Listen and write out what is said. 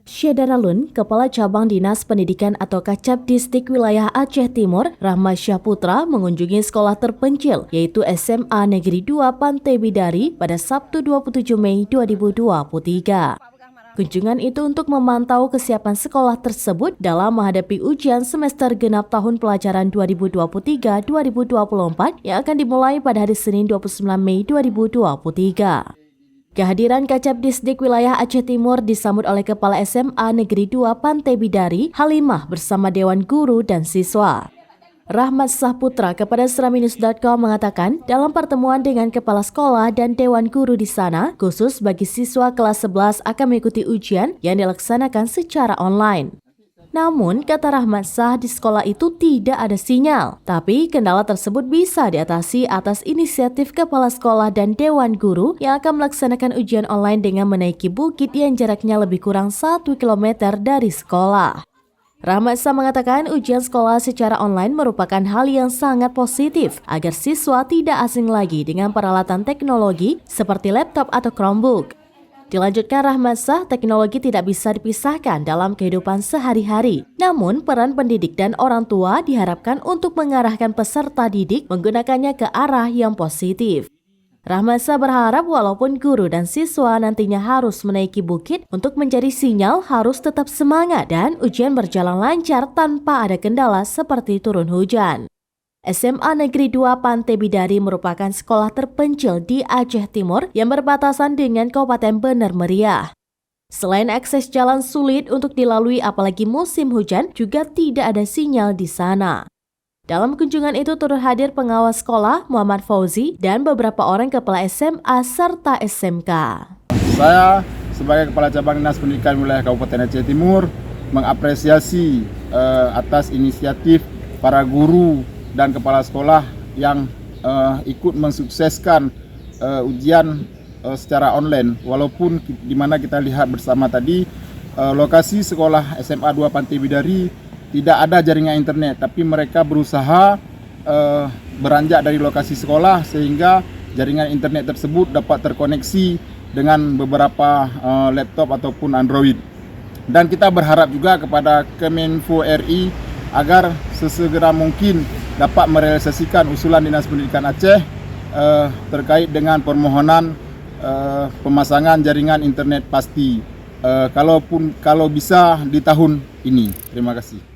Syedaralun, Kepala Cabang Dinas Pendidikan atau Kacab Distrik Wilayah Aceh Timur, Rahmat Syahputra mengunjungi sekolah terpencil yaitu SMA Negeri 2 Pantai Bidari pada Sabtu 27 Mei 2023. Kunjungan itu untuk memantau kesiapan sekolah tersebut dalam menghadapi ujian semester genap tahun pelajaran 2023-2024 yang akan dimulai pada hari Senin 29 Mei 2023. Kehadiran Kacab Distrik Wilayah Aceh Timur disambut oleh Kepala SMA Negeri 2 Pantai Bidari, Halimah bersama Dewan Guru dan Siswa. Rahmat Syahputra kepada seraminus.com mengatakan dalam pertemuan dengan Kepala Sekolah dan Dewan Guru di sana, khusus bagi siswa kelas 11 akan mengikuti ujian yang dilaksanakan secara online. Namun, kata Rahmat Syah, di sekolah itu tidak ada sinyal. Tapi, kendala tersebut bisa diatasi atas inisiatif Kepala Sekolah dan Dewan Guru yang akan melaksanakan ujian online dengan menaiki bukit yang jaraknya lebih kurang 1 km dari sekolah. Rahmat Syah mengatakan ujian sekolah secara online merupakan hal yang sangat positif agar siswa tidak asing lagi dengan peralatan teknologi seperti laptop atau Chromebook. Dilanjutkan Rahmat Syah, teknologi tidak bisa dipisahkan dalam kehidupan sehari-hari. Namun, peran pendidik dan orang tua diharapkan untuk mengarahkan peserta didik menggunakannya ke arah yang positif. Rahmat Syah berharap walaupun guru dan siswa nantinya harus menaiki bukit, untuk mencari sinyal harus tetap semangat dan ujian berjalan lancar tanpa ada kendala seperti turun hujan. SMA Negeri 2 Pantai Bidari merupakan sekolah terpencil di Aceh Timur yang berbatasan dengan Kabupaten Bener Meriah. Selain akses jalan sulit untuk dilalui apalagi musim hujan, juga tidak ada sinyal di sana. Dalam kunjungan itu turut hadir pengawas sekolah Muhammad Fauzi dan beberapa orang kepala SMA serta SMK. Saya sebagai Kepala Cabang Dinas Pendidikan Wilayah Kabupaten Aceh Timur mengapresiasi atas inisiatif para guru dan kepala sekolah yang ikut mensukseskan ujian secara online. Walaupun di mana kita lihat bersama tadi lokasi sekolah SMA 2 Pantai Bidari tidak ada jaringan internet, tapi mereka berusaha beranjak dari lokasi sekolah sehingga jaringan internet tersebut dapat terkoneksi dengan beberapa laptop ataupun Android. Dan kita berharap juga kepada Kemenfo RI agar sesegera mungkin dapat merealisasikan usulan Dinas Pendidikan Aceh terkait dengan permohonan pemasangan jaringan internet pasti kalau bisa di tahun ini. Terima kasih.